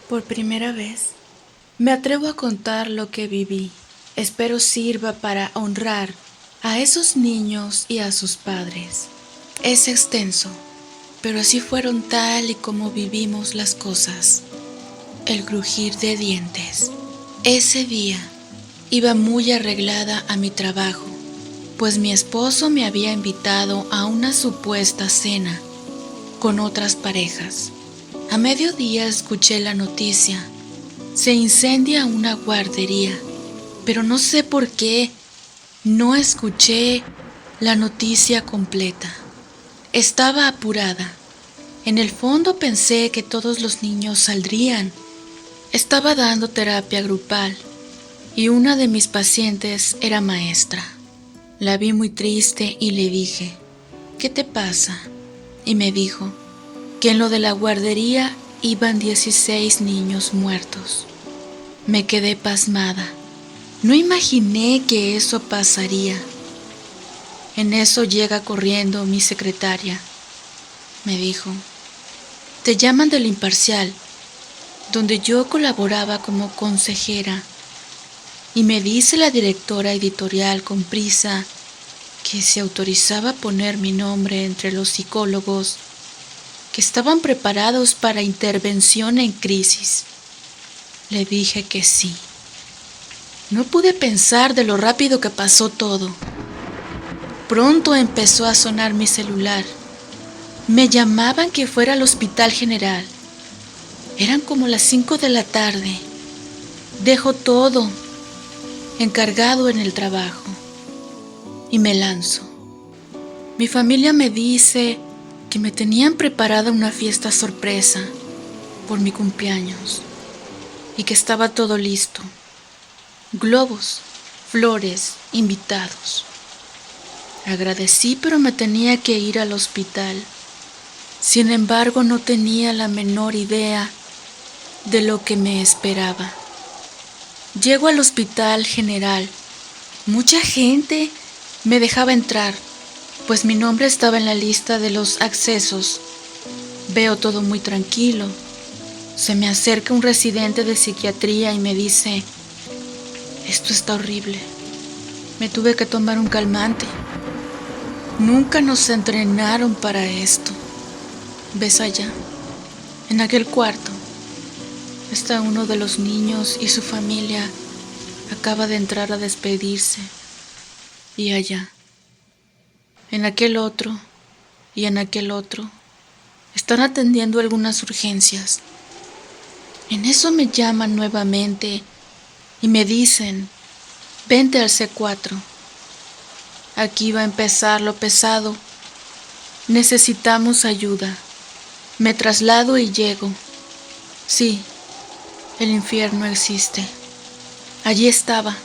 Por primera vez, me atrevo a contar lo que viví. Espero sirva para honrar a esos niños y a sus padres. Es extenso, pero así fueron tal y como vivimos las cosas. El crujir de dientes. Ese día iba muy arreglada a mi trabajo, pues mi esposo me había invitado a una supuesta cena con otras parejas. A mediodía escuché la noticia. Se incendia una guardería, pero no sé por qué no escuché la noticia completa. Estaba apurada. En el fondo pensé que todos los niños saldrían. Estaba dando terapia grupal y una de mis pacientes era maestra. La vi muy triste y le dije, ¿qué te pasa? Y me dijo que en lo de la guardería iban 16 niños muertos. Me quedé pasmada. No imaginé que eso pasaría. En eso llega corriendo mi secretaria. Me dijo, te llaman del Imparcial, donde yo colaboraba como consejera, y me dice la directora editorial con prisa que se autorizaba poner mi nombre entre los psicólogos que estaban preparados para intervención en crisis. Le dije que sí. No pude pensar de lo rápido que pasó todo. Pronto empezó a sonar mi celular. Me llamaban que fuera al Hospital General. Eran como las 5 de la tarde. Dejo todo encargado en el trabajo y me lanzo. Mi familia me dice que me tenían preparada una fiesta sorpresa por mi cumpleaños y que estaba todo listo. Globos, flores, invitados. Agradecí, pero me tenía que ir al hospital. Sin embargo, no tenía la menor idea de lo que me esperaba. Llego al Hospital General. Mucha gente me dejaba entrar, pues mi nombre estaba en la lista de los accesos. Veo todo muy tranquilo. Se me acerca un residente de psiquiatría y me dice, esto está horrible. Me tuve que tomar un calmante. Nunca nos entrenaron para esto. ¿Ves allá? En aquel cuarto está uno de los niños y su familia acaba de entrar a despedirse. Y allá, en aquel otro y en aquel otro, están atendiendo algunas urgencias. En eso me llaman nuevamente y me dicen, vente al C4. Aquí va a empezar lo pesado. Necesitamos ayuda. Me traslado y llego. Sí, el infierno existe. Allí estaba.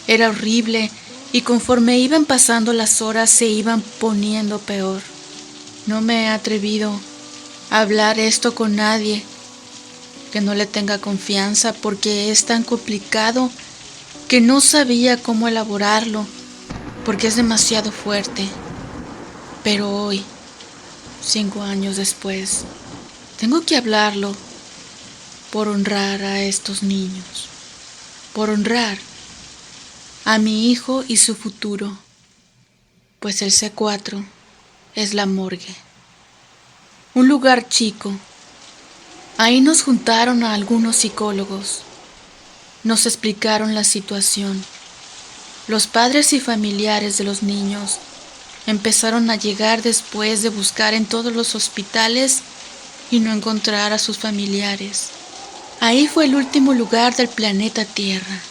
Era horrible y conforme iban pasando las horas se iban poniendo peor. No me he atrevido a hablar esto con nadie que no le tenga confianza porque es tan complicado que no sabía cómo elaborarlo porque es demasiado fuerte. Pero hoy, 5 años después, tengo que hablarlo por honrar a estos niños, por honrar a mi hijo y su futuro, pues el C4 es la morgue, un lugar chico. Ahí nos juntaron a algunos psicólogos, nos explicaron la situación. Los padres y familiares de los niños empezaron a llegar después de buscar en todos los hospitales y no encontrar a sus familiares. Ahí fue el último lugar del planeta Tierra,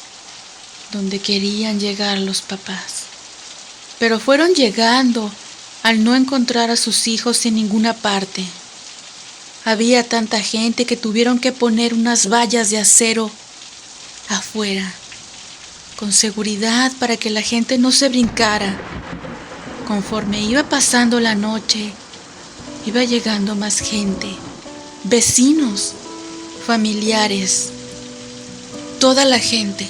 donde querían llegar los papás. Pero fueron llegando al no encontrar a sus hijos en ninguna parte. Había tanta gente que tuvieron que poner unas vallas de acero afuera, con seguridad para que la gente no se brincara. Conforme iba pasando la noche, iba llegando más gente, vecinos, familiares, toda la gente,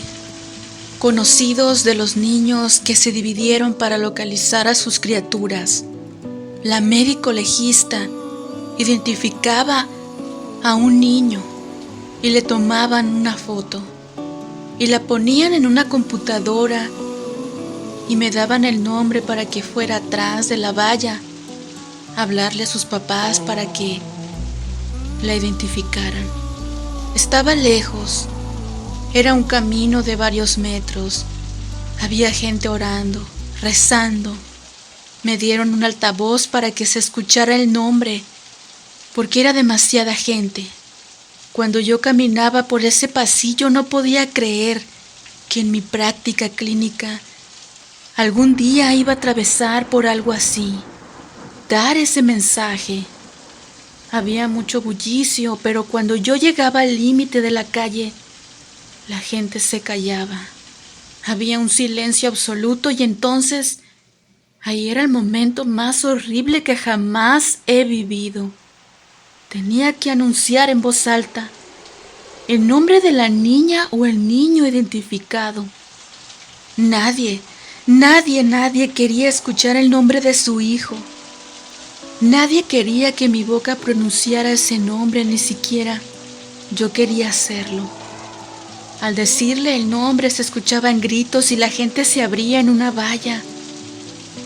conocidos de los niños que se dividieron para localizar a sus criaturas. La médico legista identificaba a un niño y le tomaban una foto y la ponían en una computadora y me daban el nombre para que fuera atrás de la valla a hablarle a sus papás para que la identificaran. Estaba lejos, era un camino de varios metros, había gente orando, rezando. Me dieron un altavoz para que se escuchara el nombre, porque era demasiada gente. Cuando yo caminaba por ese pasillo no podía creer que en mi práctica clínica algún día iba a atravesar por algo así, dar ese mensaje. Había mucho bullicio, pero cuando yo llegaba al límite de la calle, la gente se callaba. Había un silencio absoluto y entonces ahí era el momento más horrible que jamás he vivido. Tenía que anunciar en voz alta el nombre de la niña o el niño identificado. Nadie quería escuchar el nombre de su hijo. Nadie quería que mi boca pronunciara ese nombre, ni siquiera yo quería hacerlo. Al decirle el nombre se escuchaban gritos y la gente se abría en una valla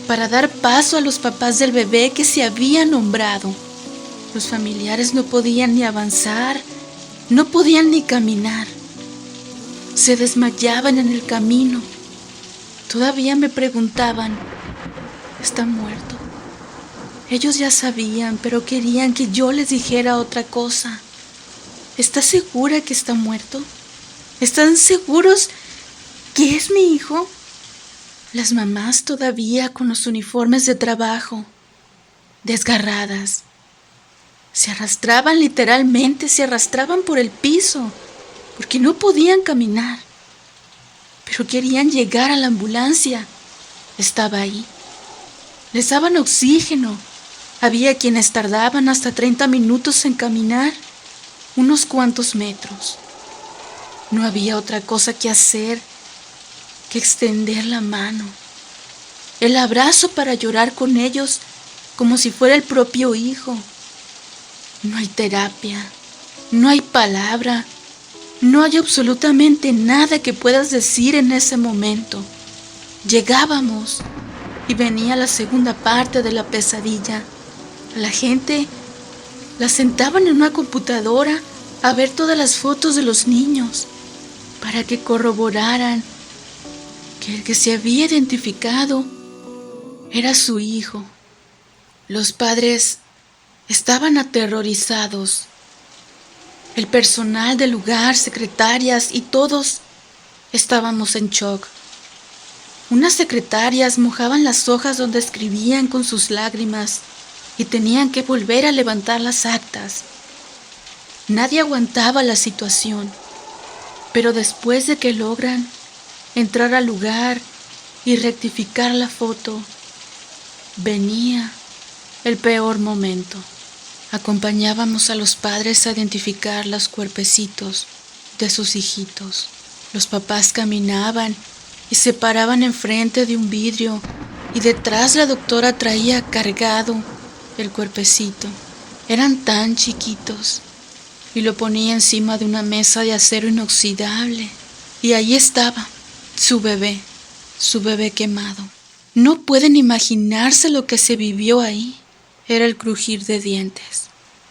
para dar paso a los papás del bebé que se había nombrado. Los familiares no podían ni avanzar, no podían ni caminar. Se desmayaban en el camino. Todavía me preguntaban, ¿está muerto? Ellos ya sabían, pero querían que yo les dijera otra cosa. ¿Estás segura que está muerto? ¿Están seguros que es mi hijo? Las mamás todavía con los uniformes de trabajo, desgarradas, se arrastraban literalmente, se arrastraban por el piso, porque no podían caminar, pero querían llegar a la ambulancia. Estaba ahí. Les daban oxígeno. Había quienes tardaban hasta 30 minutos en caminar, unos cuantos metros. No había otra cosa que hacer que extender la mano, el abrazo para llorar con ellos como si fuera el propio hijo. No hay terapia, no hay palabra, no hay absolutamente nada que puedas decir en ese momento. Llegábamos y venía la segunda parte de la pesadilla. A la gente la sentaban en una computadora a ver todas las fotos de los niños para que corroboraran que el que se había identificado era su hijo. Los padres estaban aterrorizados. El personal del lugar, secretarias y todos estábamos en shock. Unas secretarias mojaban las hojas donde escribían con sus lágrimas y tenían que volver a levantar las actas. Nadie aguantaba la situación, pero después de que logran entrar al lugar y rectificar la foto, venía el peor momento. Acompañábamos a los padres a identificar los cuerpecitos de sus hijitos. Los papás caminaban y se paraban enfrente de un vidrio y detrás la doctora traía cargado el cuerpecito. Eran tan chiquitos y lo ponía encima de una mesa de acero inoxidable y ahí estaba su bebé quemado. No pueden imaginarse lo que se vivió ahí. Era el crujir de dientes,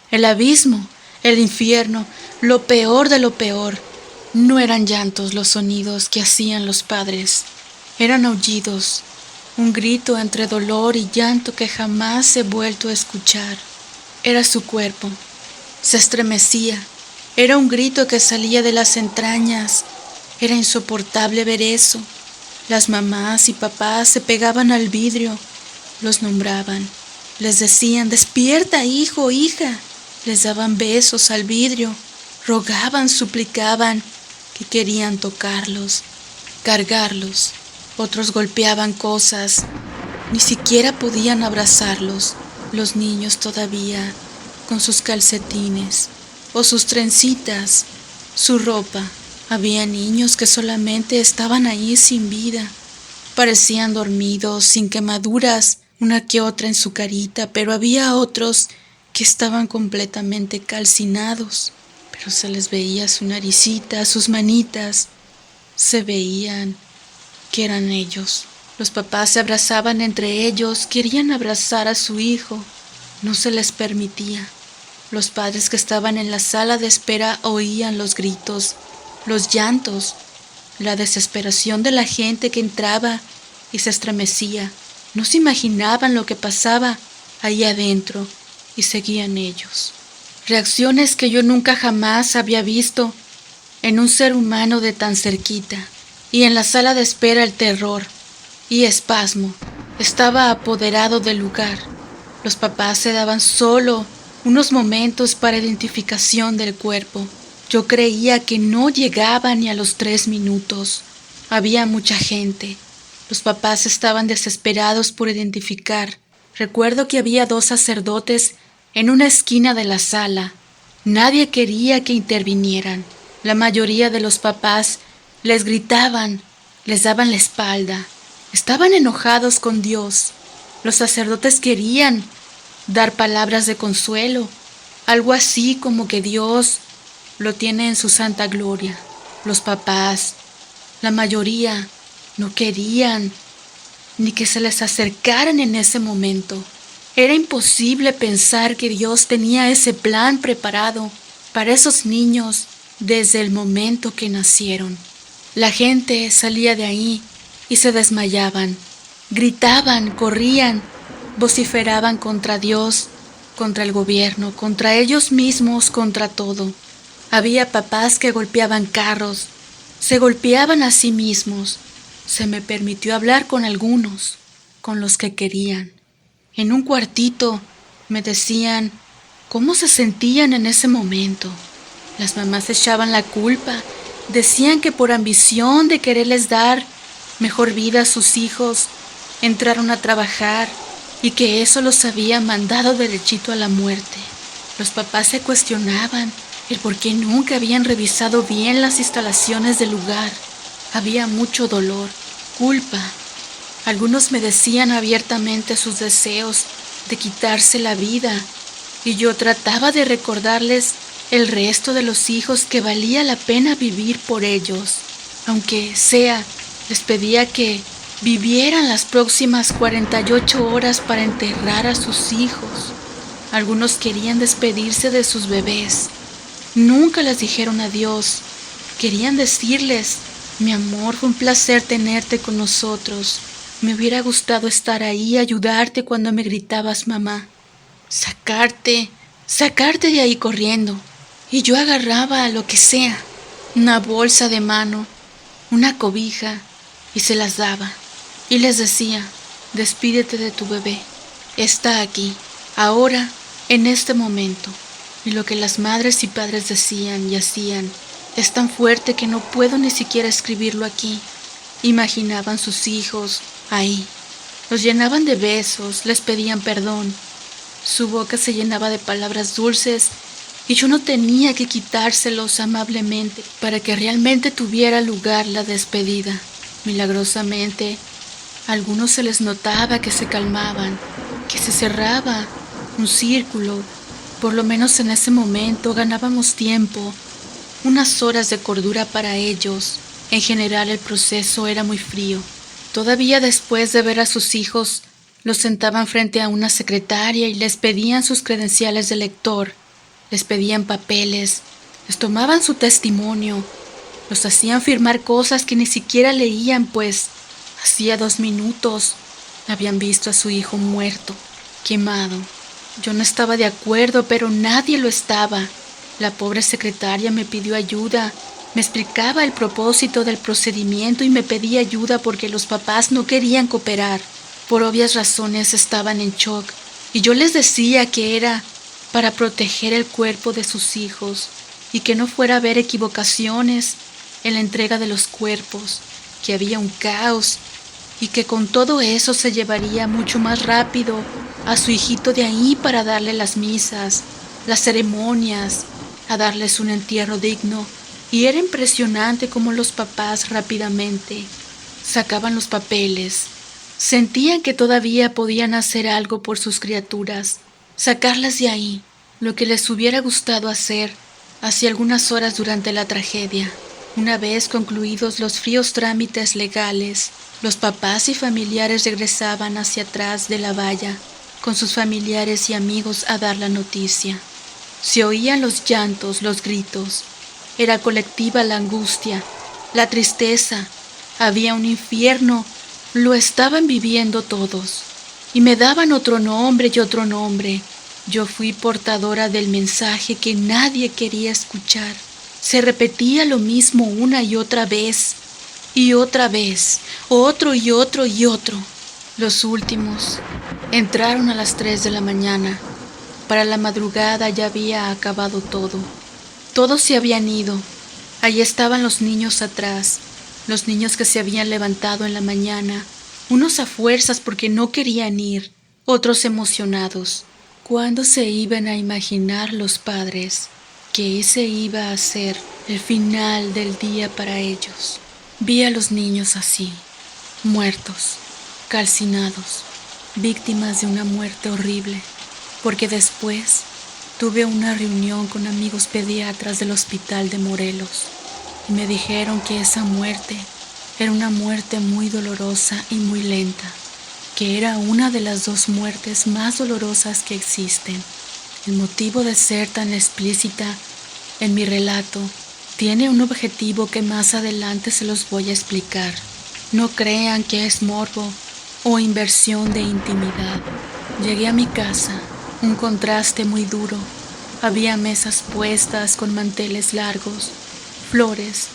el abismo, el infierno, lo peor de lo peor. No eran llantos los sonidos que hacían los padres, eran aullidos, un grito entre dolor y llanto que jamás he vuelto a escuchar. Era su cuerpo, se estremecía, era un grito que salía de las entrañas, era insoportable ver eso. Las mamás y papás se pegaban al vidrio, los nombraban. Les decían, despierta, hijo, hija. Les daban besos al vidrio, rogaban, suplicaban que querían tocarlos, cargarlos. Otros golpeaban cosas, ni siquiera podían abrazarlos. Los niños todavía con sus calcetines o sus trencitas, su ropa. Había niños que solamente estaban ahí sin vida. Parecían dormidos, sin quemaduras, una que otra en su carita, pero había otros que estaban completamente calcinados. pero se les veía su naricita, sus manitas, se veían que eran ellos. Los papás se abrazaban entre ellos, querían abrazar a su hijo, no se les permitía. Los padres que estaban en la sala de espera oían los gritos, los llantos, la desesperación de la gente que entraba y se estremecía. No se imaginaban lo que pasaba ahí adentro y seguían ellos. Reacciones que yo nunca jamás había visto en un ser humano de tan cerquita. Y en la sala de espera el terror y espasmo estaba apoderado del lugar. Los papás se daban solo unos momentos para identificación del cuerpo. Yo creía que no llegaba ni a los 3 minutos. Había mucha gente. Los papás estaban desesperados por identificar. Recuerdo que había 2 sacerdotes en una esquina de la sala. Nadie quería que intervinieran. La mayoría de los papás les gritaban, les daban la espalda. Estaban enojados con Dios. Los sacerdotes querían dar palabras de consuelo, algo así como que Dios lo tiene en su santa gloria. Los papás, la mayoría, no querían ni que se les acercaran en ese momento. Era imposible pensar que Dios tenía ese plan preparado para esos niños desde el momento que nacieron. La gente salía de ahí y se desmayaban, gritaban, corrían, vociferaban contra Dios, contra el gobierno, contra ellos mismos, contra todo. Había papás que golpeaban carros, se golpeaban a sí mismos. Se me permitió hablar con algunos, con los que querían. En un cuartito me decían cómo se sentían en ese momento. Las mamás echaban la culpa, decían que por ambición de quererles dar mejor vida a sus hijos, entraron a trabajar y que eso los había mandado derechito a la muerte. Los papás se cuestionaban el por qué nunca habían revisado bien las instalaciones del lugar. Había mucho dolor, culpa. Algunos me decían abiertamente sus deseos de quitarse la vida y yo trataba de recordarles el resto de los hijos que valía la pena vivir por ellos. Aunque sea, les pedía que vivieran las próximas 48 horas para enterrar a sus hijos. Algunos querían despedirse de sus bebés. Nunca les dijeron adiós. Querían decirles: mi amor, fue un placer tenerte con nosotros. Me hubiera gustado estar ahí y ayudarte cuando me gritabas mamá. Sacarte de ahí corriendo. Y yo agarraba lo que sea, una bolsa de mano, una cobija, y se las daba. Y les decía: despídete de tu bebé. Está aquí, ahora, en este momento. Y lo que las madres y padres decían y hacían es tan fuerte que no puedo ni siquiera escribirlo aquí. Imaginaban sus hijos ahí. Los llenaban de besos, les pedían perdón. Su boca se llenaba de palabras dulces y yo no tenía que quitárselos amablemente para que realmente tuviera lugar la despedida. Milagrosamente, a algunos se les notaba que se calmaban, que se cerraba un círculo. Por lo menos en ese momento ganábamos tiempo, unas horas de cordura para ellos. En general el proceso era muy frío. Todavía después de ver a sus hijos, los sentaban frente a una secretaria y les pedían sus credenciales de lector, les pedían papeles, les tomaban su testimonio, los hacían firmar cosas que ni siquiera leían, pues hacía 2 minutos habían visto a su hijo muerto, quemado. Yo no estaba de acuerdo, pero nadie lo estaba. La pobre secretaria me pidió ayuda, me explicaba el propósito del procedimiento y me pedía ayuda porque los papás no querían cooperar. Por obvias razones estaban en shock y yo les decía que era para proteger el cuerpo de sus hijos y que no fuera a haber equivocaciones en la entrega de los cuerpos, que había un caos y que con todo eso se llevaría mucho más rápido a su hijito de ahí para darle las misas, las ceremonias, a darles un entierro digno. Y era impresionante cómo los papás rápidamente sacaban los papeles. Sentían que todavía podían hacer algo por sus criaturas, sacarlas de ahí, lo que les hubiera gustado hacer Hacía algunas horas durante la tragedia, una vez concluidos los fríos trámites legales, los papás y familiares regresaban hacia atrás de la valla, con sus familiares y amigos a dar la noticia. Se oían los llantos, los gritos. Era colectiva la angustia, la tristeza. Había un infierno, lo estaban viviendo todos. Y me daban otro nombre y otro nombre. Yo fui portadora del mensaje que nadie quería escuchar. Se repetía lo mismo una y otra vez, otro y otro y otro. Los últimos entraron a las 3 de la mañana. Para la madrugada ya había acabado todo. Todos se habían ido. Allí estaban los niños atrás, los niños que se habían levantado en la mañana, unos a fuerzas porque no querían ir, otros emocionados. ¿Cuándo se iban a imaginar los padres que ese iba a ser el final del día para ellos? Vi a los niños así, muertos, calcinados, víctimas de una muerte horrible, porque después tuve una reunión con amigos pediatras del hospital de Morelos y me dijeron que esa muerte era una muerte muy dolorosa y muy lenta, que era una de las 2 muertes más dolorosas que existen. El motivo de ser tan explícita en mi relato tiene un objetivo que más adelante se los voy a explicar. No crean que es morbo o inversión de intimidad. Llegué a mi casa, un contraste muy duro. Había mesas puestas con manteles largos, flores,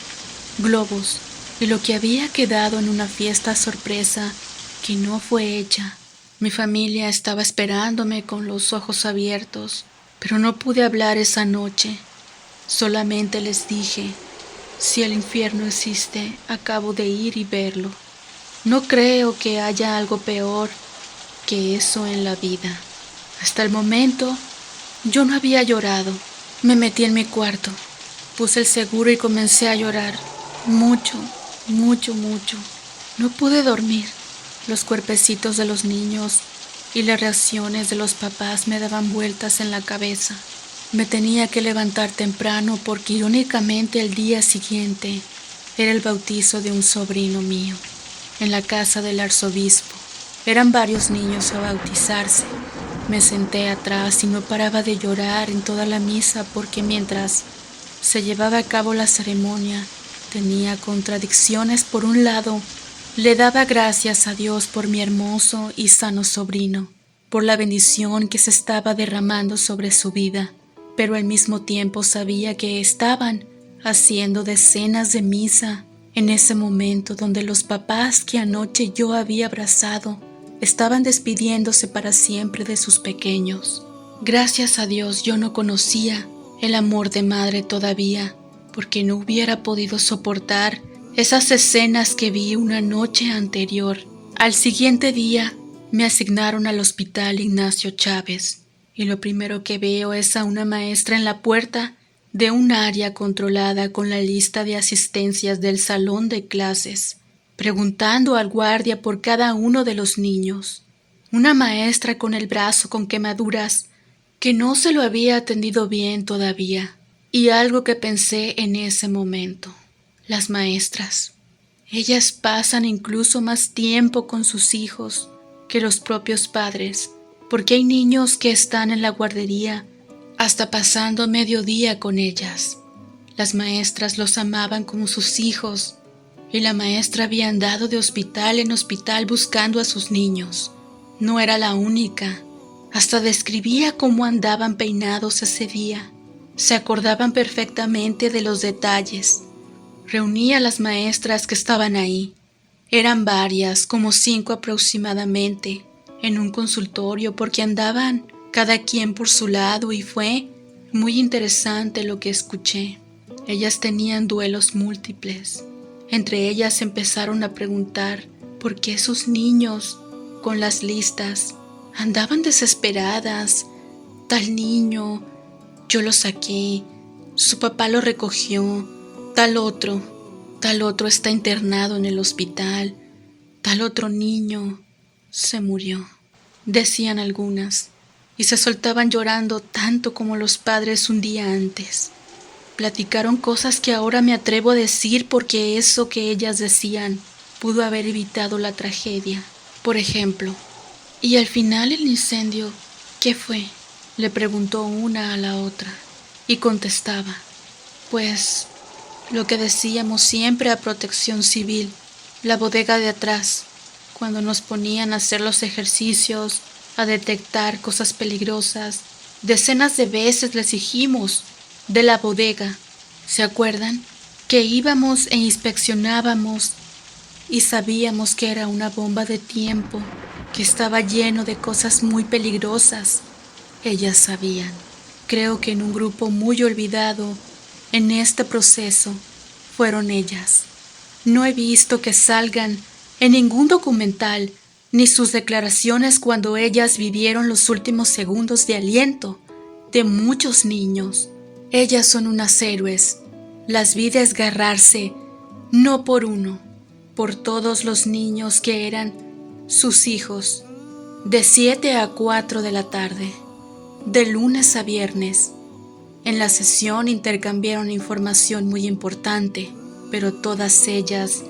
globos y lo que había quedado en una fiesta sorpresa que no fue hecha. Mi familia estaba esperándome con los ojos abiertos, pero no pude hablar esa noche. Solamente les dije, si el infierno existe, acabo de ir y verlo. No creo que haya algo peor que eso en la vida. Hasta el momento, yo no había llorado. Me metí en mi cuarto, puse el seguro y comencé a llorar. Mucho, mucho, mucho. No pude dormir. Los cuerpecitos de los niños y las reacciones de los papás me daban vueltas en la cabeza. Me tenía que levantar temprano porque irónicamente el día siguiente era el bautizo de un sobrino mío, en la casa del arzobispo. Eran varios niños a bautizarse. Me senté atrás y no paraba de llorar en toda la misa porque mientras se llevaba a cabo la ceremonia tenía contradicciones. Por un lado, le daba gracias a Dios por mi hermoso y sano sobrino, por la bendición que se estaba derramando sobre su vida, pero al mismo tiempo sabía que estaban haciendo decenas de misa en ese momento donde los papás que anoche yo había abrazado estaban despidiéndose para siempre de sus pequeños. Gracias a Dios yo no conocía el amor de madre todavía, porque no hubiera podido soportar esas escenas que vi una noche anterior. Al siguiente día me asignaron al Hospital Ignacio Chávez y lo primero que veo es a una maestra en la puerta de un área controlada con la lista de asistencias del salón de clases, preguntando al guardia por cada uno de los niños. Una maestra con el brazo con quemaduras que no se lo había atendido bien todavía. Y algo que pensé en ese momento. Las maestras. Ellas pasan incluso más tiempo con sus hijos que los propios padres, porque hay niños que están en la guardería hasta pasando mediodía con ellas. Las maestras los amaban como sus hijos, y la maestra había andado de hospital en hospital buscando a sus niños. No era la única. Hasta describía cómo andaban peinados ese día. Se acordaban perfectamente de los detalles. Reunía a las maestras que estaban ahí. Eran varias, como 5 aproximadamente, en un consultorio porque andaban cada quien por su lado y fue muy interesante lo que escuché. Ellas tenían duelos múltiples. Entre ellas empezaron a preguntar por qué sus niños, con las listas, andaban desesperadas. Tal niño, yo lo saqué, su papá lo recogió, tal otro está internado en el hospital, tal otro niño se murió, decían algunas, y se soltaban llorando tanto como los padres un día antes. Platicaron cosas que ahora me atrevo a decir porque eso que ellas decían pudo haber evitado la tragedia. Por ejemplo, ¿y al final el incendio qué fue?, le preguntó una a la otra, y contestaba, pues lo que decíamos siempre a Protección Civil, la bodega de atrás, cuando nos ponían a hacer los ejercicios, a detectar cosas peligrosas. Decenas de veces les dijimos de la bodega, ¿se acuerdan? Que íbamos e inspeccionábamos y sabíamos que era una bomba de tiempo, que estaba lleno de cosas muy peligrosas. Ellas sabían. Creo que en un grupo muy olvidado en este proceso fueron ellas. No he visto que salgan en ningún documental ni sus declaraciones cuando ellas vivieron los últimos segundos de aliento de muchos niños. Ellas son unas héroes. Las vi desgarrarse, no por uno, por todos los niños que eran sus hijos, de 7 a 4 de la tarde, de lunes a viernes. En la sesión intercambiaron información muy importante, pero todas ellas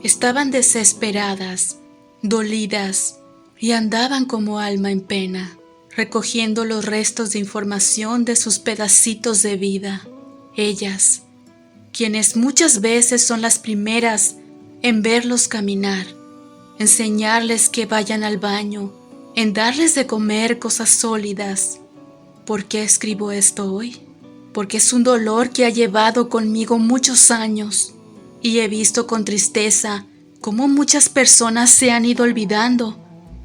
estaban desesperadas, dolidas y andaban como alma en pena, recogiendo los restos de información de sus pedacitos de vida. Ellas, quienes muchas veces son las primeras en verlos caminar, enseñarles que vayan al baño, en darles de comer cosas sólidas. ¿Por qué escribo esto hoy? Porque es un dolor que ha llevado conmigo muchos años y he visto con tristeza cómo muchas personas se han ido olvidando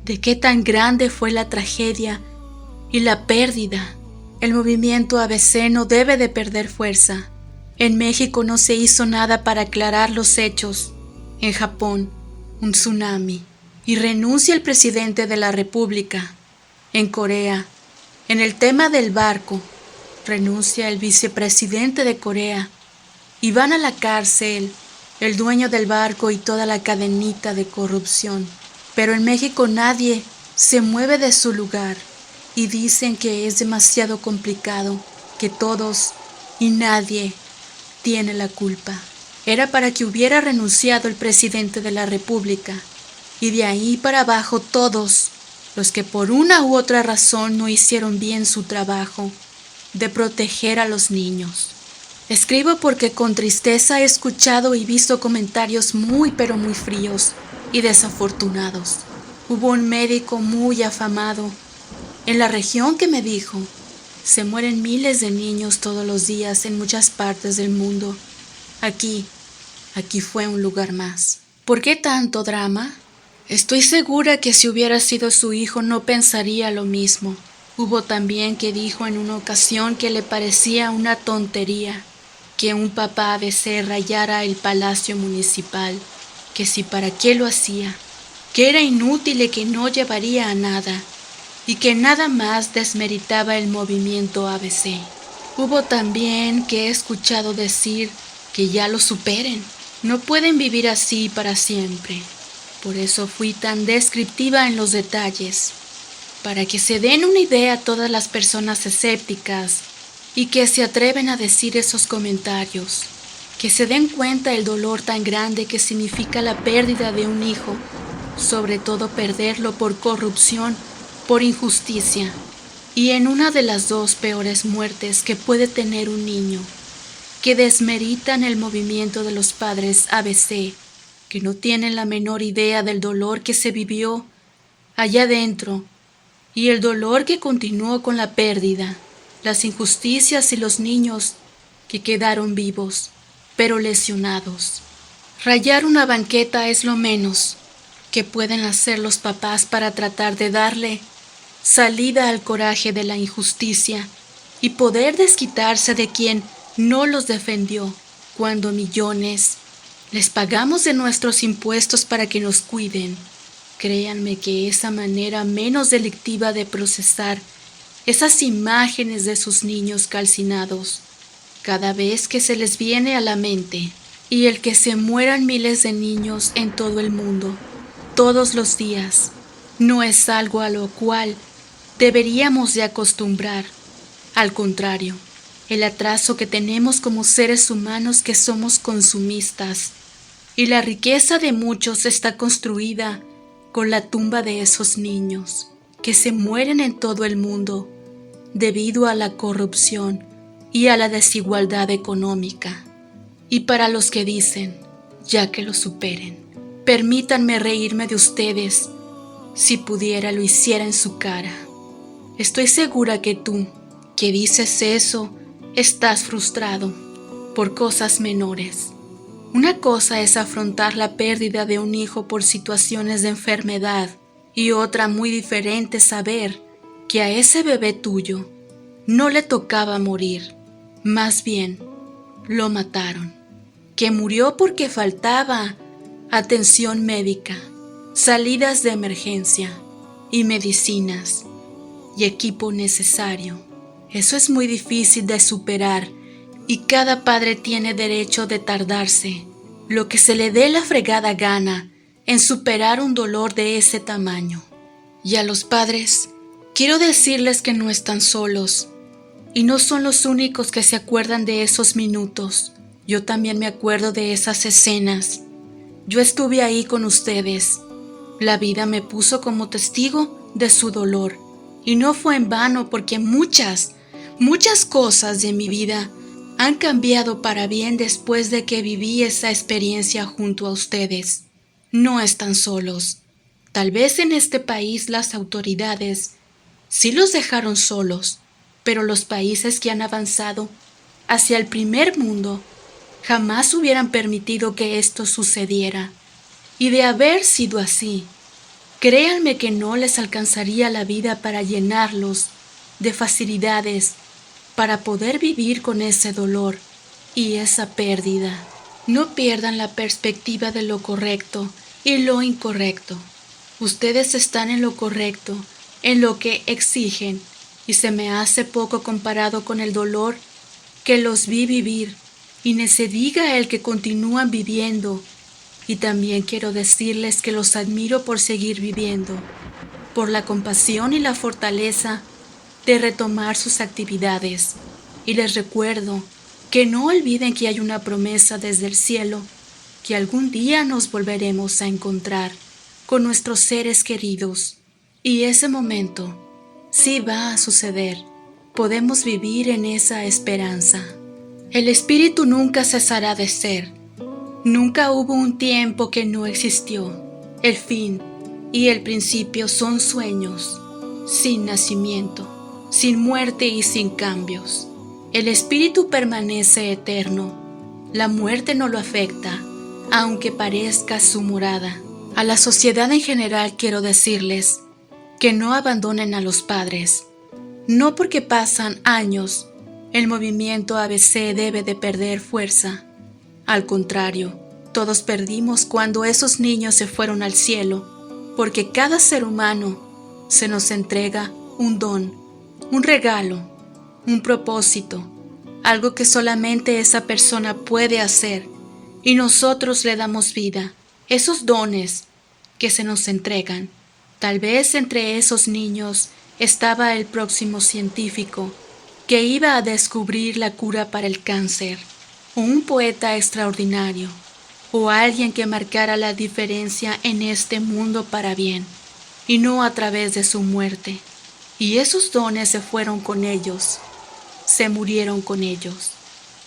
de qué tan grande fue la tragedia y la pérdida. El movimiento ABC no debe de perder fuerza. En México no se hizo nada para aclarar los hechos. En Japón, un tsunami y renuncia el presidente de la República. En Corea, en el tema del barco, renuncia el vicepresidente de Corea y van a la cárcel el dueño del barco y toda la cadenita de corrupción. Pero en México nadie se mueve de su lugar y dicen que es demasiado complicado, que todos y nadie tiene la culpa. Era para que hubiera renunciado el presidente de la República y de ahí para abajo todos los que por una u otra razón no hicieron bien su trabajo de proteger a los niños. Escribo porque con tristeza he escuchado y visto comentarios muy pero muy fríos y desafortunados. Hubo un médico muy afamado en la región que me dijo, se mueren miles de niños todos los días en muchas partes del mundo. Aquí fue un lugar más. ¿Por qué tanto drama? Estoy segura que si hubiera sido su hijo no pensaría lo mismo. Hubo también que dijo en una ocasión que le parecía una tontería que un papá ABC rayara el palacio municipal, que si para qué lo hacía, que era inútil y que no llevaría a nada, y que nada más desmeritaba el movimiento ABC. Hubo también que he escuchado decir que ya lo superen, no pueden vivir así para siempre. Por eso fui tan descriptiva en los detalles, para que se den una idea a todas las personas escépticas y que se atreven a decir esos comentarios, que se den cuenta el dolor tan grande que significa la pérdida de un hijo, sobre todo perderlo por corrupción, por injusticia, y en una de las dos peores muertes que puede tener un niño, que desmeritan el movimiento de los padres ABC, que no tienen la menor idea del dolor que se vivió allá adentro y el dolor que continuó con la pérdida, las injusticias y los niños que quedaron vivos, pero lesionados. Rayar una banqueta es lo menos que pueden hacer los papás para tratar de darle salida al coraje de la injusticia y poder desquitarse de quien no los defendió, cuando millones les pagamos de nuestros impuestos para que nos cuiden. Créanme que esa manera menos delictiva de procesar esas imágenes de sus niños calcinados, cada vez que se les viene a la mente, y el que se mueran miles de niños en todo el mundo, todos los días, no es algo a lo cual deberíamos de acostumbrar. Al contrario, el atraso que tenemos como seres humanos que somos consumistas, y la riqueza de muchos está construida con la tumba de esos niños que se mueren en todo el mundo debido a la corrupción y a la desigualdad económica. Y para los que dicen, ya que lo superen, permítanme reírme de ustedes. Si pudiera, lo hiciera en su cara. Estoy segura que tú, que dices eso, estás frustrado por cosas menores. Una cosa es afrontar la pérdida de un hijo por situaciones de enfermedad y otra muy diferente saber que a ese bebé tuyo no le tocaba morir, más bien lo mataron, que murió porque faltaba atención médica, salidas de emergencia y medicinas y equipo necesario. Eso es muy difícil de superar y cada padre tiene derecho de tardarse lo que se le dé la fregada gana en superar un dolor de ese tamaño. Y a los padres, quiero decirles que no están solos y no son los únicos que se acuerdan de esos minutos. Yo también me acuerdo de esas escenas. Yo estuve ahí con ustedes. La vida me puso como testigo de su dolor y no fue en vano porque muchas cosas de mi vida han cambiado para bien después de que viví esa experiencia junto a ustedes. No están solos. Tal vez en este país las autoridades sí los dejaron solos, pero los países que han avanzado hacia el primer mundo jamás hubieran permitido que esto sucediera. Y de haber sido así, créanme que no les alcanzaría la vida para llenarlos de facilidades para poder vivir con ese dolor y esa pérdida. No pierdan la perspectiva de lo correcto y lo incorrecto. Ustedes están en lo correcto, en lo que exigen, y se me hace poco comparado con el dolor que los vi vivir, y ni se diga el que continúan viviendo. Y también quiero decirles que los admiro por seguir viviendo, por la compasión y la fortaleza de retomar sus actividades. Y les recuerdo que no olviden que hay una promesa desde el cielo, que algún día nos volveremos a encontrar con nuestros seres queridos. Y ese momento sí va a suceder. Podemos vivir en esa esperanza. El espíritu nunca cesará de ser. Nunca hubo un tiempo que no existió. El fin y el principio son sueños, sin nacimiento, sin muerte y sin cambios. El espíritu permanece eterno. La muerte no lo afecta, aunque parezca su morada. A la sociedad en general quiero decirles que no abandonen a los padres. No porque pasan años, el movimiento ABC debe de perder fuerza. Al contrario, todos perdimos cuando esos niños se fueron al cielo, porque cada ser humano se nos entrega un don, un regalo, un propósito, algo que solamente esa persona puede hacer, y nosotros le damos vida. Esos dones que se nos entregan. Tal vez entre esos niños estaba el próximo científico que iba a descubrir la cura para el cáncer, o un poeta extraordinario, o alguien que marcara la diferencia en este mundo para bien, y no a través de su muerte. Y esos dones se fueron con ellos, se murieron con ellos,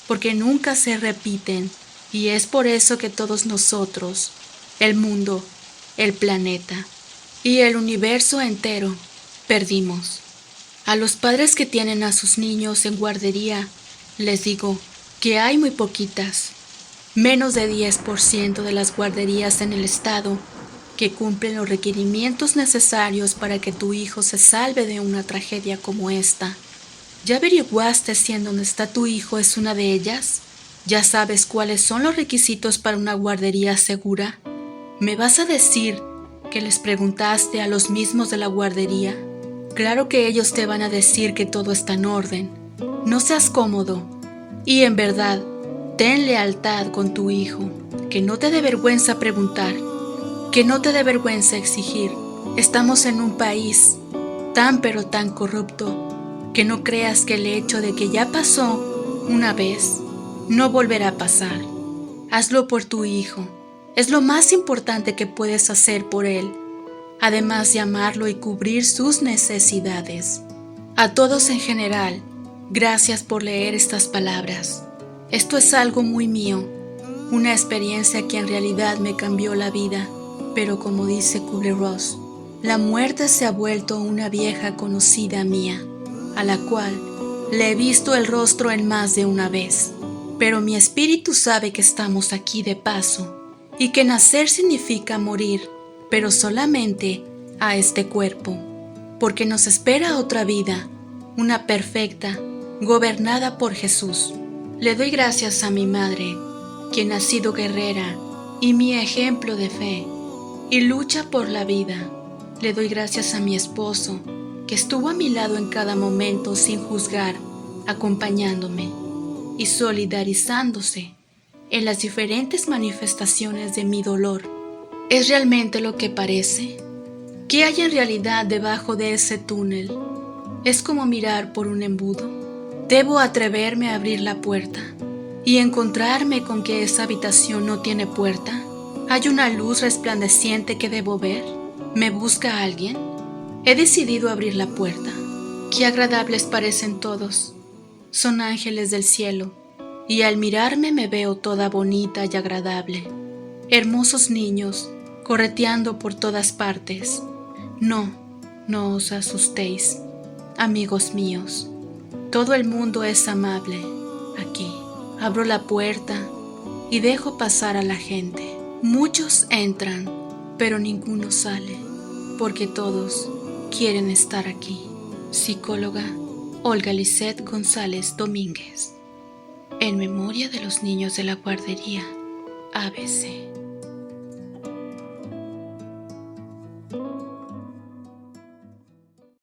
porque nunca se repiten, y es por eso que todos nosotros, el mundo, el planeta y el universo entero, perdimos. A los padres que tienen a sus niños en guardería, les digo que hay muy poquitas, menos de 10% de las guarderías en el estado que cumplen los requerimientos necesarios para que tu hijo se salve de una tragedia como esta. ¿Ya averiguaste si en donde está tu hijo es una de ellas? ¿Ya sabes cuáles son los requisitos para una guardería segura? ¿Me vas a decir que les preguntaste a los mismos de la guardería? Claro que ellos te van a decir que todo está en orden. No seas cómodo y en verdad, ten lealtad con tu hijo, que no te dé vergüenza preguntar, que no te dé vergüenza exigir. Estamos en un país tan pero tan corrupto que no creas que el hecho de que ya pasó una vez no volverá a pasar. Hazlo por tu hijo. Es lo más importante que puedes hacer por él, además de amarlo y cubrir sus necesidades. A todos en general, gracias por leer estas palabras. Esto es algo muy mío, una experiencia que en realidad me cambió la vida, pero como dice Kubler-Ross, la muerte se ha vuelto una vieja conocida mía, a la cual le he visto el rostro en más de una vez. Pero mi espíritu sabe que estamos aquí de paso y que nacer significa morir, pero solamente a este cuerpo, porque nos espera otra vida, una perfecta, gobernada por Jesús. Le doy gracias a mi madre, quien ha sido guerrera y mi ejemplo de fe, y lucha por la vida. Le doy gracias a mi esposo, que estuvo a mi lado en cada momento sin juzgar, acompañándome y solidarizándose en las diferentes manifestaciones de mi dolor. ¿Es realmente lo que parece? ¿Qué hay en realidad debajo de ese túnel? Es como mirar por un embudo. Debo atreverme a abrir la puerta y encontrarme con que esa habitación no tiene puerta. ¿Hay una luz resplandeciente que debo ver? ¿Me busca alguien? He decidido abrir la puerta. Qué agradables parecen todos. Son ángeles del cielo, y al mirarme me veo toda bonita y agradable. Hermosos niños, correteando por todas partes. No, no os asustéis, amigos míos. Todo el mundo es amable aquí. Abro la puerta y dejo pasar a la gente. Muchos entran, pero ninguno sale, porque todos quieren estar aquí. Psicóloga Olga Lisette González Domínguez, en memoria de los niños de la guardería ABC.